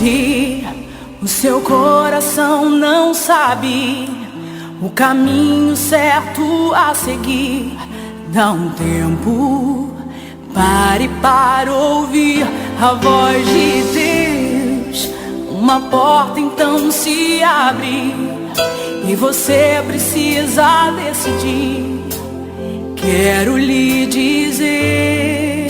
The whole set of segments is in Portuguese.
Se o seu coração não sabe o caminho certo a seguir, dá um tempo, pare para ouvir a voz de Deus. Uma porta então se abre e você precisa decidir. Quero lhe dizer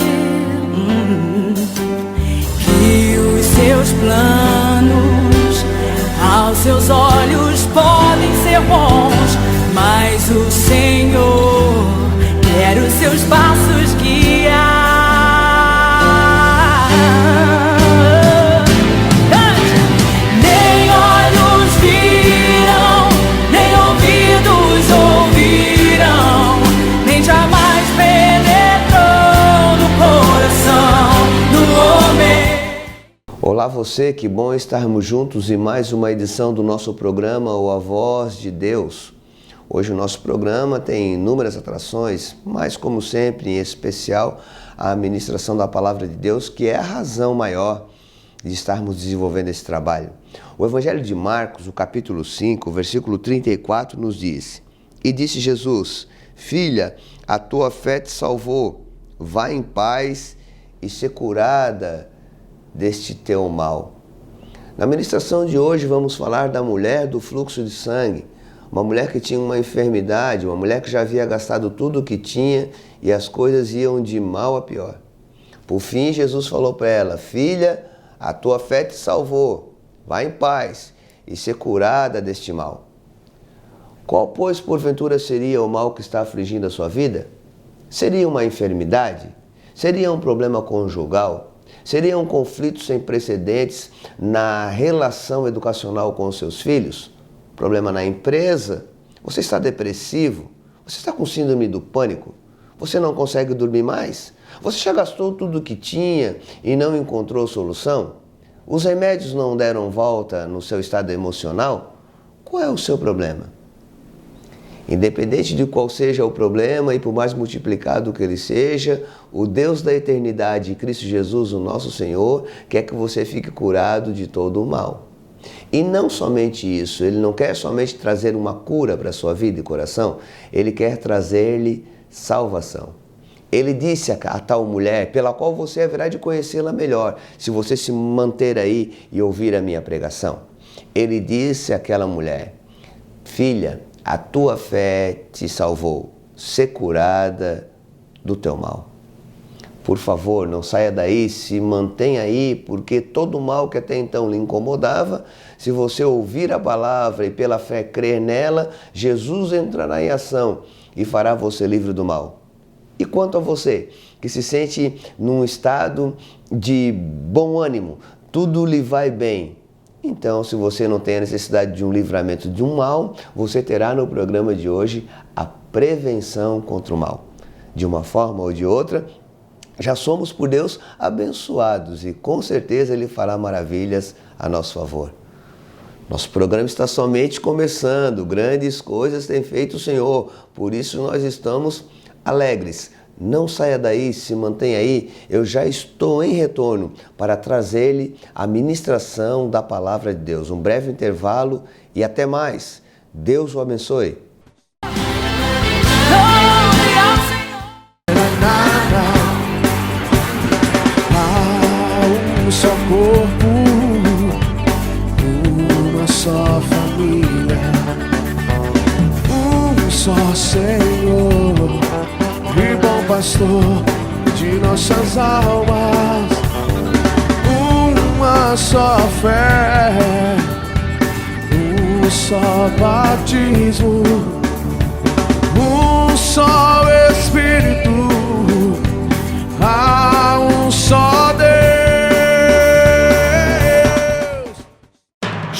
que os seus planos aos seus olhos podem ser bons, mas o Senhor quer os seus passos guiar. Nem olhos viram, nem ouvidos ouviram, nem jamais penetrou no coração do homem. Olá você, que bom estarmos juntos em mais uma edição do nosso programa O A Voz de Deus. Hoje o nosso programa tem inúmeras atrações, mas como sempre, em especial, a ministração da Palavra de Deus, que é a razão maior de estarmos desenvolvendo esse trabalho. O Evangelho de Marcos, o capítulo 5, versículo 34, nos diz: E disse Jesus: Filha, a tua fé te salvou, vá em paz e ser curada deste teu mal. Na ministração de hoje vamos falar da mulher do fluxo de sangue, uma mulher que tinha uma enfermidade, uma mulher que já havia gastado tudo o que tinha e as coisas iam de mal a pior. Por fim, Jesus falou para ela: Filha, a tua fé te salvou, vá em paz e ser curada deste mal. Qual, pois, porventura seria o mal que está afligindo a sua vida? Seria uma enfermidade? Seria um problema conjugal? Seria um conflito sem precedentes na relação educacional com os seus filhos? Problema na empresa? Você está depressivo? Você está com síndrome do pânico? Você não consegue dormir mais? Você já gastou tudo o que tinha e não encontrou solução? Os remédios não deram volta no seu estado emocional? Qual é o seu problema? Independente de qual seja o problema e por mais multiplicado que ele seja, o Deus da eternidade, Cristo Jesus, o nosso Senhor, quer que você fique curado de todo o mal. E não somente isso, Ele não quer somente trazer uma cura para a sua vida e coração, Ele quer trazer-lhe salvação. Ele disse a tal mulher, pela qual você haverá de conhecê-la melhor, se você se manter aí e ouvir a minha pregação. Ele disse àquela mulher: Filha, a tua fé te salvou, ser curada do teu mal. Por favor, não saia daí, se mantenha aí, porque todo o mal que até então lhe incomodava, se você ouvir a palavra e pela fé crer nela, Jesus entrará em ação e fará você livre do mal. E quanto a você, que se sente num estado de bom ânimo, tudo lhe vai bem, então, se você não tem a necessidade de um livramento de um mal, você terá no programa de hoje a prevenção contra o mal. De uma forma ou de outra, já somos por Deus abençoados e com certeza Ele fará maravilhas a nosso favor. Nosso programa está somente começando, grandes coisas tem feito o Senhor, por isso nós estamos alegres. Não saia daí, se mantenha aí, eu já estou em retorno para trazer-lhe a ministração da Palavra de Deus. Um breve intervalo e até mais. Deus o abençoe. Há um só corpo, uma só família, um só Senhor e bom pastor de nossas almas, uma só fé, um só batismo, um só Espírito, há um só Deus.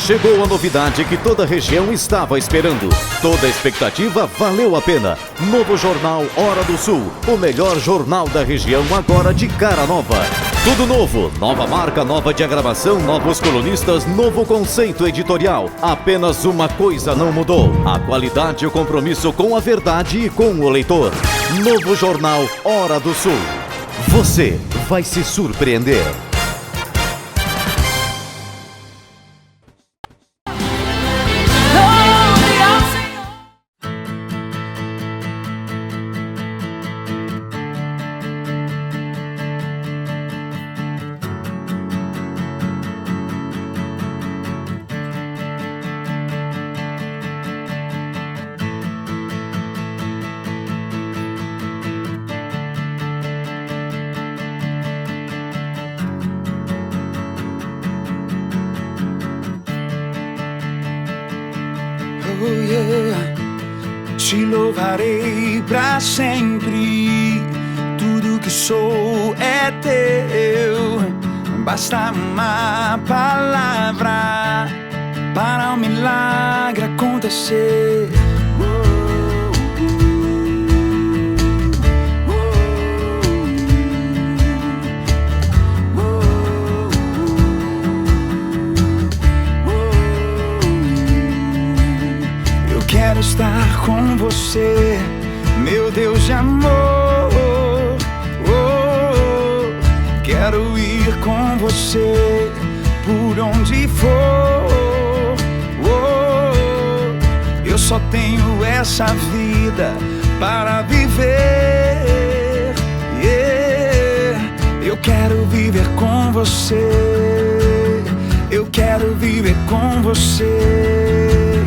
Chegou a novidade que toda a região estava esperando. Toda a expectativa valeu a pena. Novo jornal Hora do Sul, o melhor jornal da região agora de cara nova. Tudo novo, nova marca, nova diagramação, novos colunistas, novo conceito editorial. Apenas uma coisa não mudou: a qualidade e o compromisso com a verdade e com o leitor. Novo jornal Hora do Sul. Você vai se surpreender. te louvarei pra sempre. Tudo que sou é teu. Basta uma palavra para o milagre acontecer. Eu quero estar com você, meu Deus de amor. Quero ir com você por onde for. Eu só tenho essa vida para viver. Eu quero viver com você. Eu quero viver com você.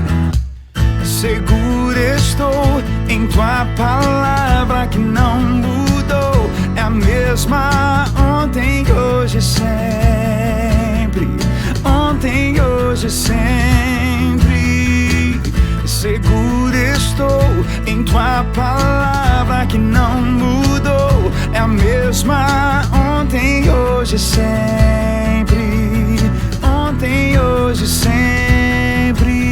Seguro estou em tua palavra que não mudou. É a mesma ontem, hoje e sempre. Ontem, hoje e sempre. Seguro estou em tua palavra que não mudou. É a mesma ontem, hoje e sempre. Ontem, hoje e sempre.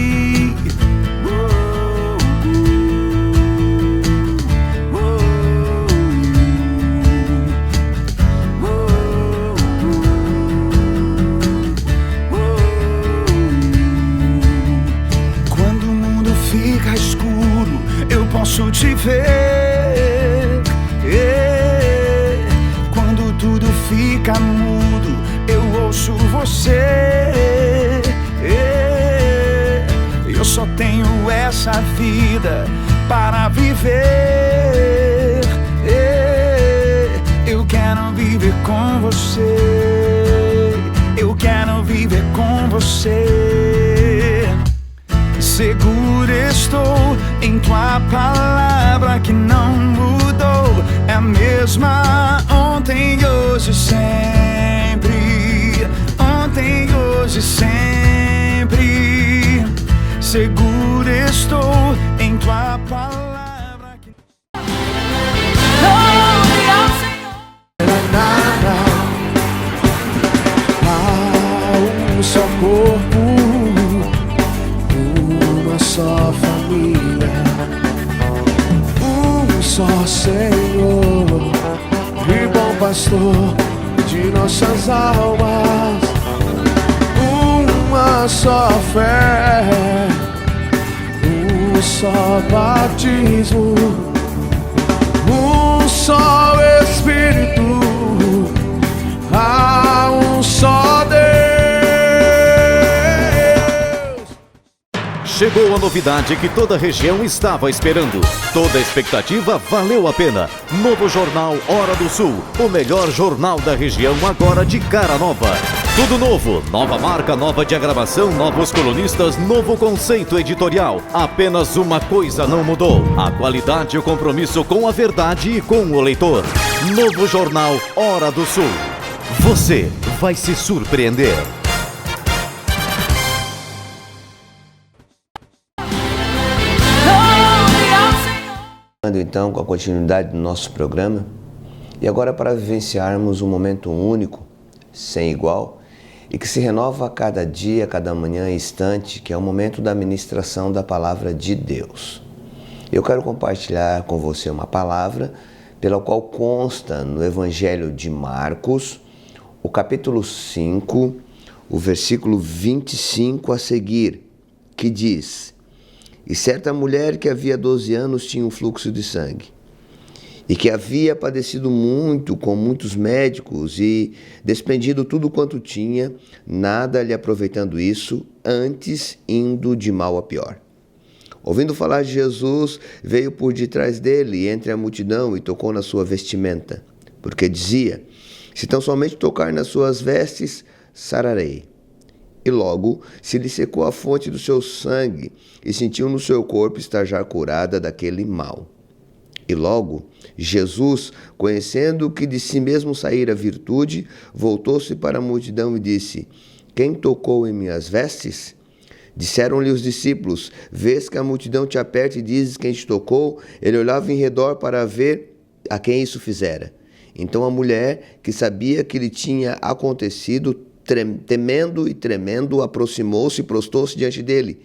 Posso te ver. Quando tudo fica mudo, eu ouço você. Eu só tenho essa vida para viver. Eu quero viver com você. Eu quero viver com você. Seguro estou em tua palavra que não mudou. É a mesma ontem, hoje e sempre. Ontem, hoje e sempre. Seguro estou em tua palavra que... Glória ao Senhor. Há um só corpo, só família, um só Senhor e bom pastor de nossas almas, uma só fé, um só batismo, um só Espírito, há um só Deus. Chegou a novidade que toda a região estava esperando. Toda a expectativa valeu a pena. Novo jornal Hora do Sul. O melhor jornal da região agora de cara nova. Tudo novo. Nova marca, nova diagramação, novos colunistas, novo conceito editorial. Apenas uma coisa não mudou. A qualidade e o compromisso com a verdade e com o leitor. Novo jornal Hora do Sul. Você vai se surpreender. Então, com a continuidade do nosso programa, e agora para vivenciarmos um momento único, sem igual, e que se renova a cada dia, a cada manhã e instante, que é o momento da ministração da Palavra de Deus. Eu quero compartilhar com você uma palavra pela qual consta no Evangelho de Marcos, o capítulo 5, o versículo 25 a seguir, que diz: E certa mulher que havia 12 anos tinha um fluxo de sangue, e que havia padecido muito com muitos médicos e despendido tudo quanto tinha, nada lhe aproveitando isso, antes indo de mal a pior. Ouvindo falar de Jesus, veio por detrás dele, entre a multidão, e tocou na sua vestimenta, porque dizia: Se tão somente tocar nas suas vestes, sararei. E logo se lhe secou a fonte do seu sangue, e sentiu no seu corpo estar já curada daquele mal. E logo Jesus, conhecendo que de si mesmo saíra a virtude, voltou-se para a multidão e disse: Quem tocou em minhas vestes? Disseram-lhe os discípulos: vês que a multidão te aperta e dizes quem te tocou? Ele olhava em redor para ver a quem isso fizera. Então a mulher, que sabia que lhe tinha acontecido, temendo e tremendo, aproximou-se e prostou-se diante dele.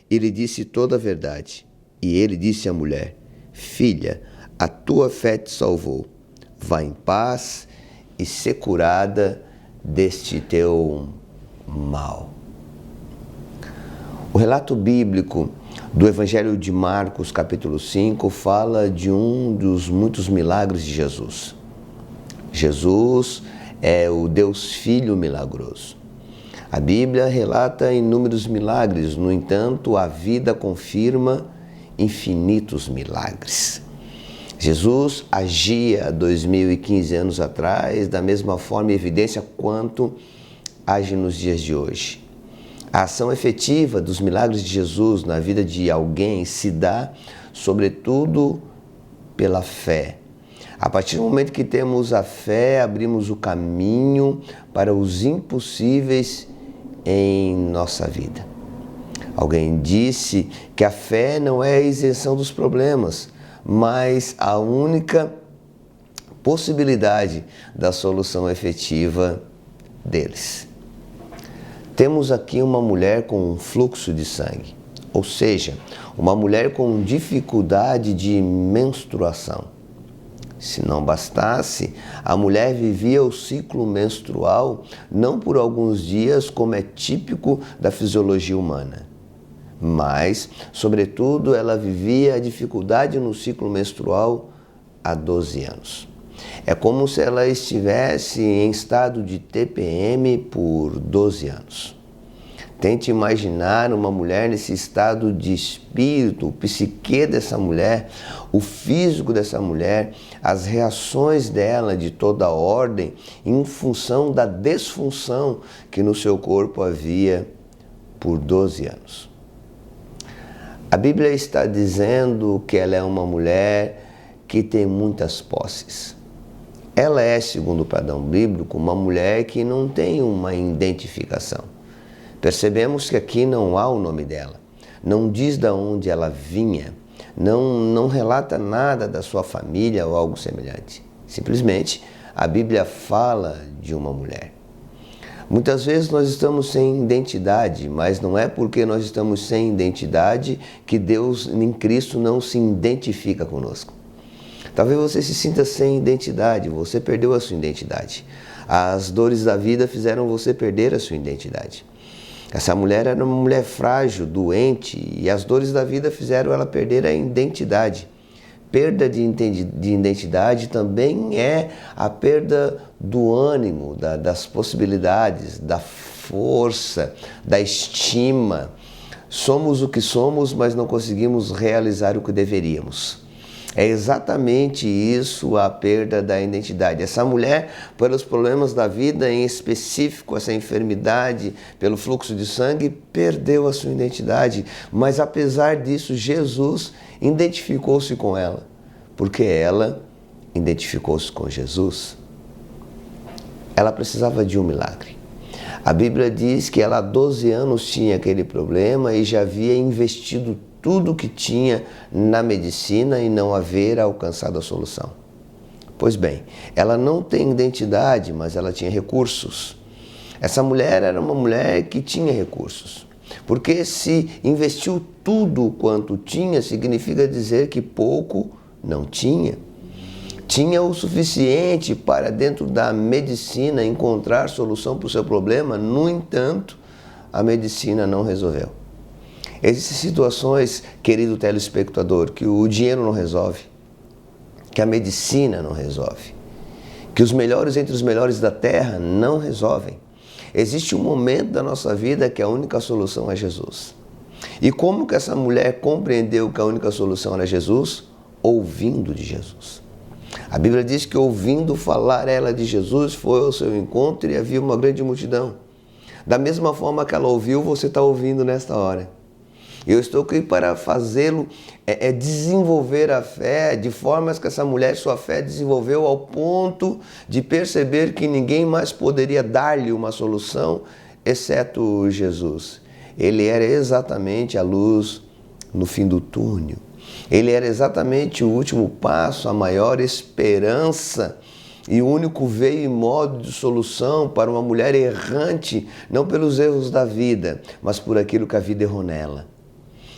E lhe disse toda a verdade. E ele disse à mulher: filha, a tua fé te salvou. Vá em paz e ser curada deste teu mal. O relato bíblico do Evangelho de Marcos, capítulo 5, fala de um dos muitos milagres de Jesus. Jesus é o Deus Filho milagroso. A Bíblia relata inúmeros milagres, no entanto, a vida confirma infinitos milagres. Jesus agia 2015 anos atrás da mesma forma e evidência quanto age nos dias de hoje. A ação efetiva dos milagres de Jesus na vida de alguém se dá, sobretudo, pela fé. A partir do momento que temos a fé, abrimos o caminho para os impossíveis em nossa vida. Alguém disse que a fé não é a isenção dos problemas, mas a única possibilidade da solução efetiva deles. Temos aqui uma mulher com um fluxo de sangue, ou seja, uma mulher com dificuldade de menstruação. Se não bastasse, a mulher vivia o ciclo menstrual não por alguns dias, como é típico da fisiologia humana, mas, sobretudo, ela vivia a dificuldade no ciclo menstrual há 12 anos. É como se ela estivesse em estado de TPM por 12 anos. Tente imaginar uma mulher nesse estado de espírito, o psique dessa mulher, o físico dessa mulher, as reações dela de toda ordem, em função da desfunção que no seu corpo havia por 12 anos. A Bíblia está dizendo que ela é uma mulher que tem muitas posses. Ela é, segundo o padrão bíblico, uma mulher que não tem uma identificação. Percebemos que aqui não há o nome dela, não diz de onde ela vinha, não relata nada da sua família ou algo semelhante. Simplesmente, a Bíblia fala de uma mulher. Muitas vezes nós estamos sem identidade, mas não é porque nós estamos sem identidade que Deus em Cristo não se identifica conosco. Talvez você se sinta sem identidade, você perdeu a sua identidade. As dores da vida fizeram você perder a sua identidade. Essa mulher era uma mulher frágil, doente, e as dores da vida fizeram ela perder a identidade. Perda de identidade também é a perda do ânimo, das possibilidades, da força, da estima. Somos o que somos, mas não conseguimos realizar o que deveríamos. É exatamente isso a perda da identidade. Essa mulher, pelos problemas da vida, em específico essa enfermidade, pelo fluxo de sangue, perdeu a sua identidade. Mas apesar disso, Jesus identificou-se com ela, porque ela identificou-se com Jesus. Ela precisava de um milagre. A Bíblia diz que ela há 12 anos tinha aquele problema e já havia investido tudo o que tinha na medicina e não haver alcançado a solução. Pois bem, ela não tem identidade, mas ela tinha recursos. Essa mulher era uma mulher que tinha recursos. Porque se investiu tudo quanto tinha, significa dizer que pouco não tinha. Tinha o suficiente para, dentro da medicina, encontrar solução para o seu problema. No entanto, a medicina não resolveu. Existem situações, querido telespectador, que o dinheiro não resolve, que a medicina não resolve, que os melhores entre os melhores da terra não resolvem. Existe um momento da nossa vida que a única solução é Jesus. E como que essa mulher compreendeu que a única solução era Jesus? Ouvindo de Jesus. A Bíblia diz que ouvindo falar ela de Jesus, foi ao seu encontro e havia uma grande multidão. Da mesma forma que ela ouviu, você está ouvindo nesta hora. Eu estou aqui para fazê-lo desenvolver a fé, de formas que essa mulher, sua fé desenvolveu ao ponto de perceber que ninguém mais poderia dar-lhe uma solução, exceto Jesus. Ele era exatamente a luz no fim do túnel. Ele era exatamente o último passo, a maior esperança e o único veio e modo de solução para uma mulher errante, não pelos erros da vida, mas por aquilo que a vida errou nela.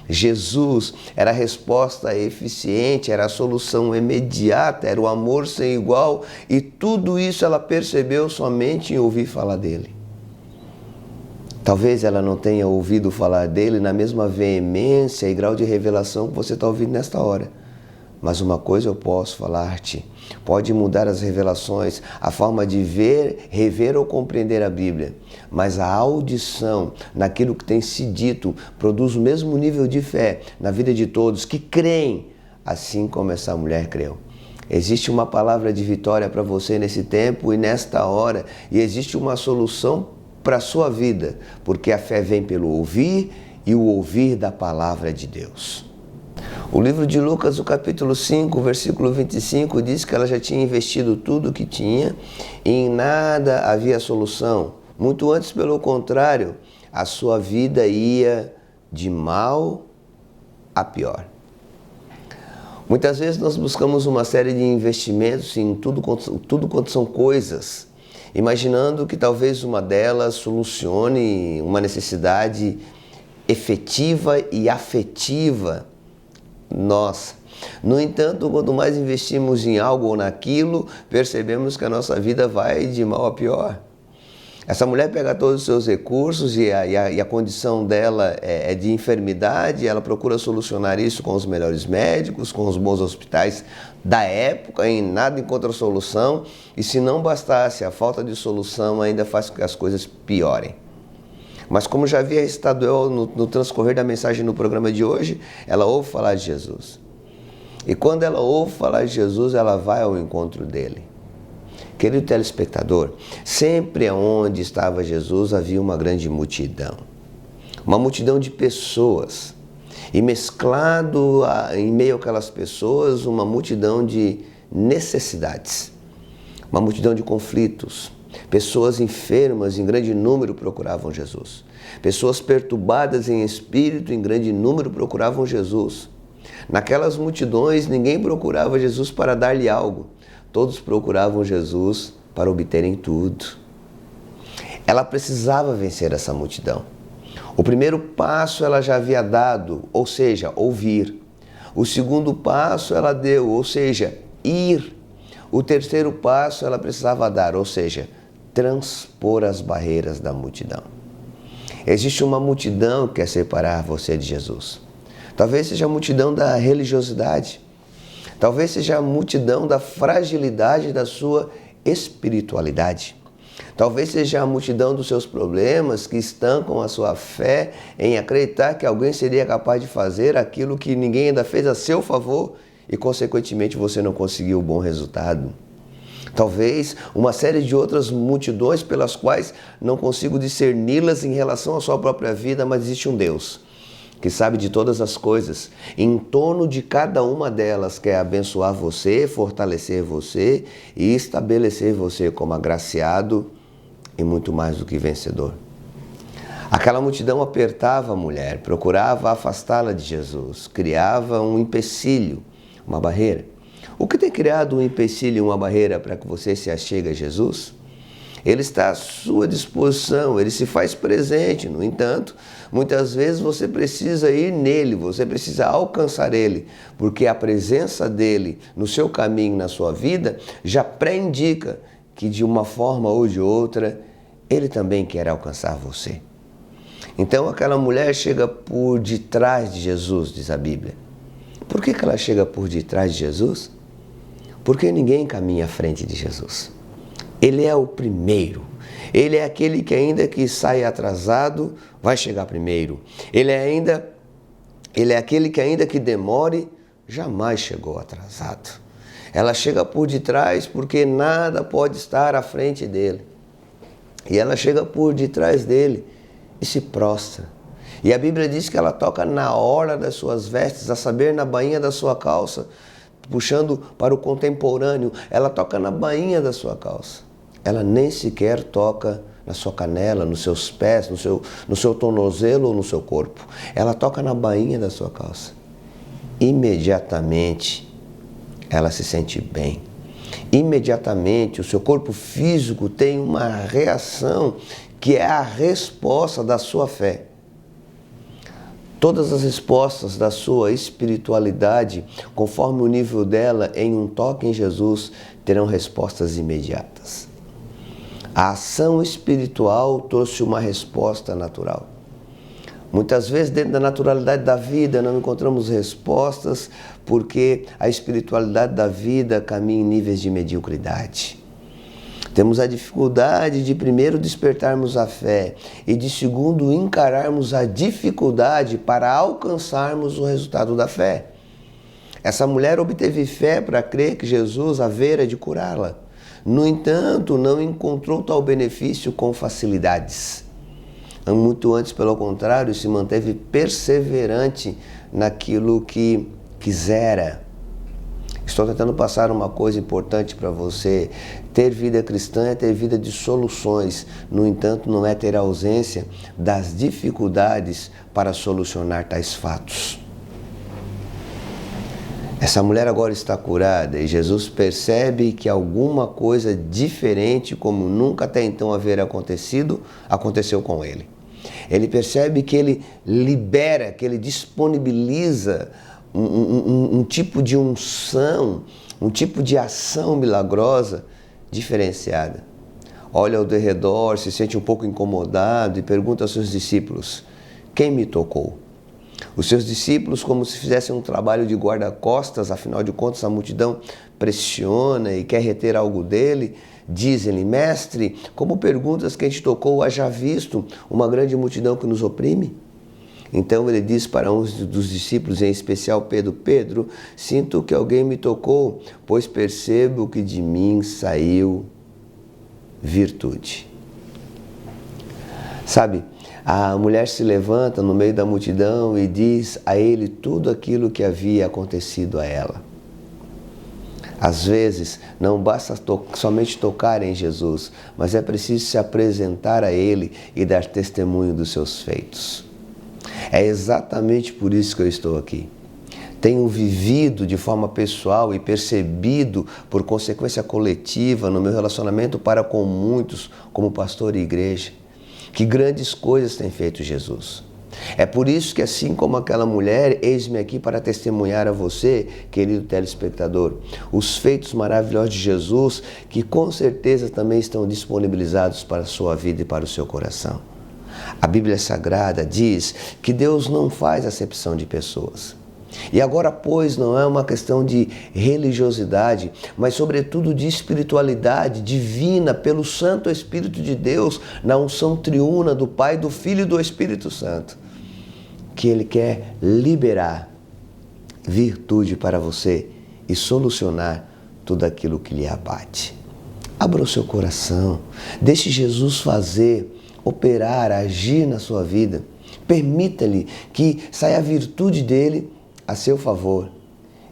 Jesus era a resposta eficiente, era a solução imediata, era o amor sem igual, e tudo isso ela percebeu somente em ouvir falar dele. Talvez ela não tenha ouvido falar dele na mesma veemência e grau de revelação que você está ouvindo nesta hora. Mas uma coisa eu posso falar-te, pode mudar as revelações, a forma de ver, rever ou compreender a Bíblia, mas a audição naquilo que tem se dito produz o mesmo nível de fé na vida de todos que creem, assim como essa mulher creu. Existe uma palavra de vitória para você nesse tempo e nesta hora, e existe uma solução para a sua vida, porque a fé vem pelo ouvir e o ouvir da palavra de Deus. O livro de Lucas, o capítulo 5, versículo 25, diz que ela já tinha investido tudo o que tinha e em nada havia solução. Muito antes, pelo contrário, a sua vida ia de mal a pior. Muitas vezes nós buscamos uma série de investimentos em tudo quanto são coisas, imaginando que talvez uma delas solucione uma necessidade efetiva e afetiva nossa. No entanto, quanto mais investimos em algo ou naquilo, percebemos que a nossa vida vai de mal a pior. Essa mulher pega todos os seus recursos e a condição dela é de enfermidade, ela procura solucionar isso com os melhores médicos, com os bons hospitais da época, em nada encontra solução, e se não bastasse, a falta de solução ainda faz com que as coisas piorem. Mas como já havia recitado eu no transcorrer da mensagem no programa de hoje, ela ouve falar de Jesus. E quando ela ouve falar de Jesus, ela vai ao encontro dele. Querido telespectador, sempre onde estava Jesus havia uma grande multidão. Uma multidão de pessoas. E mesclado em meio àquelas pessoas, uma multidão de necessidades. Uma multidão de conflitos. Pessoas enfermas em grande número procuravam Jesus. Pessoas perturbadas em espírito em grande número procuravam Jesus. Naquelas multidões, ninguém procurava Jesus para dar-lhe algo. Todos procuravam Jesus para obterem tudo. Ela precisava vencer essa multidão. O primeiro passo ela já havia dado, ou seja, ouvir. O segundo passo ela deu, ou seja, ir. O terceiro passo ela precisava dar, ou seja, transpor as barreiras da multidão. Existe uma multidão que quer separar você de Jesus. Talvez seja a multidão da religiosidade. Talvez seja a multidão da fragilidade da sua espiritualidade. Talvez seja a multidão dos seus problemas que estancam a sua fé em acreditar que alguém seria capaz de fazer aquilo que ninguém ainda fez a seu favor e, consequentemente, você não conseguiu o bom resultado. Talvez uma série de outras multidões pelas quais não consigo discerni-las em relação à sua própria vida, mas existe um Deus que sabe de todas as coisas. Em torno de cada uma delas quer abençoar você, fortalecer você e estabelecer você como agraciado e muito mais do que vencedor. Aquela multidão apertava a mulher, procurava afastá-la de Jesus, criava um empecilho, uma barreira. O que tem criado um empecilho e uma barreira para que você se achegue a Jesus? Ele está à sua disposição, ele se faz presente. No entanto, muitas vezes você precisa ir nele, você precisa alcançar ele, porque a presença dele no seu caminho, na sua vida, já pré-indica que de uma forma ou de outra, ele também quer alcançar você. Então aquela mulher chega por detrás de Jesus, diz a Bíblia. Por que ela chega por detrás de Jesus? Porque ninguém caminha à frente de Jesus. Ele é o primeiro. Ele é aquele que ainda que saia atrasado, vai chegar primeiro. Ele é aquele que ainda que demore, jamais chegou atrasado. Ela chega por detrás porque nada pode estar à frente dele. E ela chega por detrás dele e se prostra. E a Bíblia diz que ela toca na orla das suas vestes, a saber, na bainha da sua calça, puxando para o contemporâneo, ela toca na bainha da sua calça. Ela nem sequer toca na sua canela, nos seus pés, no seu tornozelo ou no seu corpo. Ela toca na bainha da sua calça. Imediatamente ela se sente bem. Imediatamente o seu corpo físico tem uma reação que é a resposta da sua fé. Todas as respostas da sua espiritualidade, conforme o nível dela em um toque em Jesus, terão respostas imediatas. A ação espiritual trouxe uma resposta natural. Muitas vezes, dentro da naturalidade da vida, não encontramos respostas porque a espiritualidade da vida caminha em níveis de mediocridade. Temos a dificuldade de, primeiro, despertarmos a fé e, de segundo, encararmos a dificuldade para alcançarmos o resultado da fé. Essa mulher obteve fé para crer que Jesus havera de curá-la. No entanto, não encontrou tal benefício com facilidades. Muito antes, pelo contrário, se manteve perseverante naquilo que quisera. Estou tentando passar uma coisa importante para você. Ter vida cristã é ter vida de soluções. No entanto, não é ter ausência das dificuldades para solucionar tais fatos. Essa mulher agora está curada e Jesus percebe que alguma coisa diferente, como nunca até então haver acontecido, aconteceu com ele. Ele percebe que ele libera, que ele disponibiliza um tipo de unção, um tipo de ação milagrosa diferenciada. Olha ao redor, se sente um pouco incomodado e pergunta aos seus discípulos: quem me tocou? Os seus discípulos, como se fizessem um trabalho de guarda-costas, afinal de contas a multidão pressiona e quer reter algo dele, dizem-lhe: mestre, como perguntas quem te tocou, haja visto uma grande multidão que nos oprime? Então ele diz para um dos discípulos, em especial Pedro: Pedro, sinto que alguém me tocou, pois percebo que de mim saiu virtude. Sabe, a mulher se levanta no meio da multidão e diz a ele tudo aquilo que havia acontecido a ela. Às vezes, não basta somente tocar em Jesus, mas é preciso se apresentar a Ele e dar testemunho dos seus feitos. É exatamente por isso que eu estou aqui. Tenho vivido de forma pessoal e percebido por consequência coletiva no meu relacionamento para com muitos, como pastor e igreja, que grandes coisas tem feito Jesus. É por isso que, assim como aquela mulher, eis-me aqui para testemunhar a você, querido telespectador, os feitos maravilhosos de Jesus, que com certeza também estão disponibilizados para a sua vida e para o seu coração. A Bíblia Sagrada diz que Deus não faz acepção de pessoas. E agora, pois, não é uma questão de religiosidade, mas sobretudo de espiritualidade divina pelo Santo Espírito de Deus, na unção triuna do Pai, do Filho e do Espírito Santo, que Ele quer liberar virtude para você e solucionar tudo aquilo que lhe abate. Abra o seu coração, deixe Jesus fazer, operar, agir na sua vida. Permita-lhe que saia a virtude dele a seu favor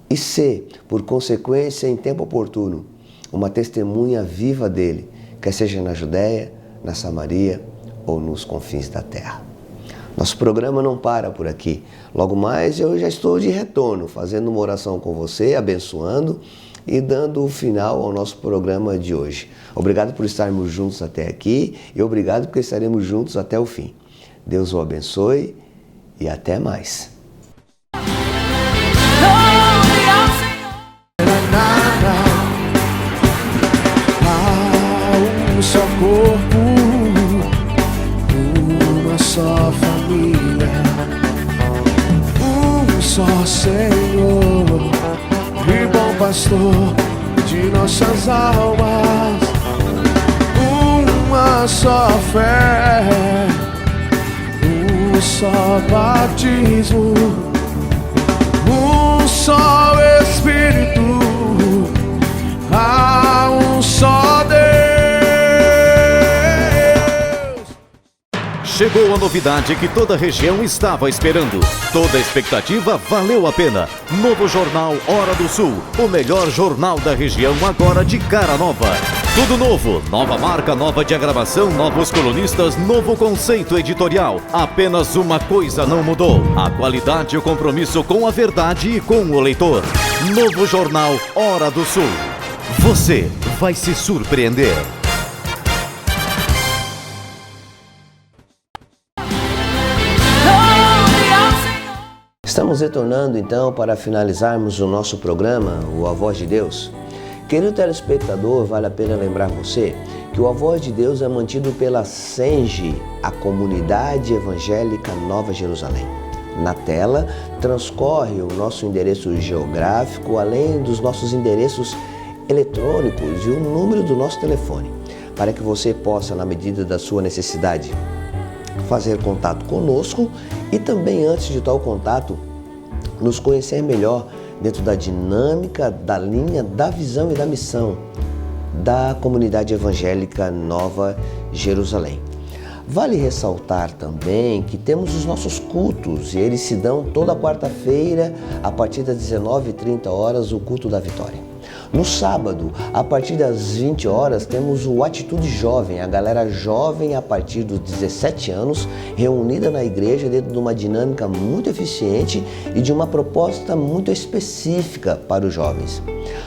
e ser, por consequência, em tempo oportuno, uma testemunha viva dele, quer seja na Judéia, na Samaria ou nos confins da terra. Nosso programa não para por aqui. Logo mais eu já estou de retorno, fazendo uma oração com você, abençoando e dando o final ao nosso programa de hoje. Obrigado por estarmos juntos até aqui e obrigado porque estaremos juntos até o fim. Deus o abençoe e até mais. Um só corpo, uma só família, um só Senhor e bom pastor de nossas almas, uma só fé, um só batismo, um só Espírito, há um só Deus. Chegou a novidade que toda a região estava esperando. Toda a expectativa valeu a pena. Novo Jornal Hora do Sul, o melhor jornal da região agora de cara nova. Tudo novo, nova marca, nova diagramação, novos colunistas, novo conceito editorial. Apenas uma coisa não mudou: a qualidade e o compromisso com a verdade e com o leitor. Novo jornal Hora do Sul. Você vai se surpreender. Estamos retornando então para finalizarmos o nosso programa, o A Voz de Deus. Querido telespectador, vale a pena lembrar você que o A Voz de Deus é mantido pela SENGE, a Comunidade Evangélica Nova Jerusalém. Na tela transcorre o nosso endereço geográfico, além dos nossos endereços eletrônicos e o número do nosso telefone, para que você possa, na medida da sua necessidade, fazer contato conosco e também, antes de tal contato, nos conhecer melhor dentro da dinâmica, da linha, da visão e da missão da Comunidade Evangélica Nova Jerusalém. Vale ressaltar também que temos os nossos cultos e eles se dão toda quarta-feira a partir das 19h30, o culto da vitória. No sábado, a partir das 20 horas, temos o Atitude Jovem, a galera jovem a partir dos 17 anos, reunida na igreja dentro de uma dinâmica muito eficiente e de uma proposta muito específica para os jovens.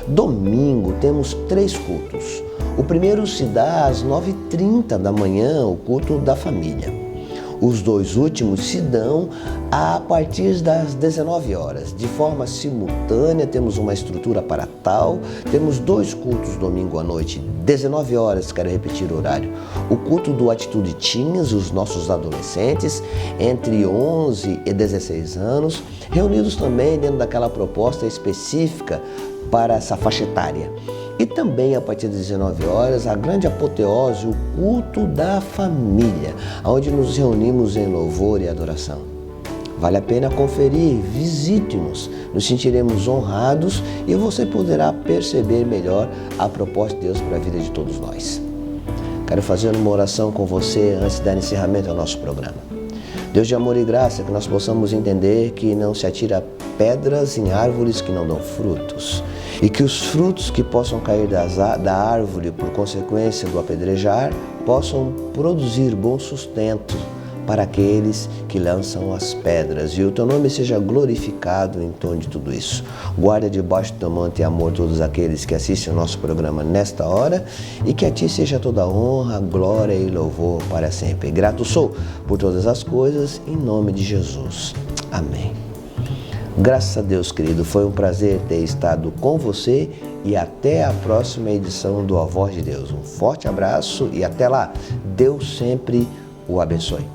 Domingo, temos 3 cultos. O primeiro se dá às 9h30 da manhã, o culto da família. Os 2 últimos se dão a partir das 19 horas. De forma simultânea, temos uma estrutura para tal. Temos 2 cultos domingo à noite, 19 horas, quero repetir o horário. O culto do Atitude Teens, os nossos adolescentes, entre 11 e 16 anos, reunidos também dentro daquela proposta específica para essa faixa etária. E também, a partir das 19 horas, a grande apoteose, o culto da família, onde nos reunimos em louvor e adoração. Vale a pena conferir, visite-nos, nos sentiremos honrados e você poderá perceber melhor a proposta de Deus para a vida de todos nós. Quero fazer uma oração com você antes de dar encerramento ao nosso programa. Deus de amor e graça, que nós possamos entender que não se atira pedras em árvores que não dão frutos e que os frutos que possam cair da árvore por consequência do apedrejar possam produzir bom sustento para aqueles que lançam as pedras. E o teu nome seja glorificado em torno de tudo isso. Guarda debaixo do teu manto e amor todos aqueles que assistem o nosso programa nesta hora e que a ti seja toda honra, glória e louvor para sempre. Grato sou por todas as coisas, em nome de Jesus. Amém. Graças a Deus, querido, foi um prazer ter estado com você e até a próxima edição do A Voz de Deus. Um forte abraço e até lá. Deus sempre o abençoe.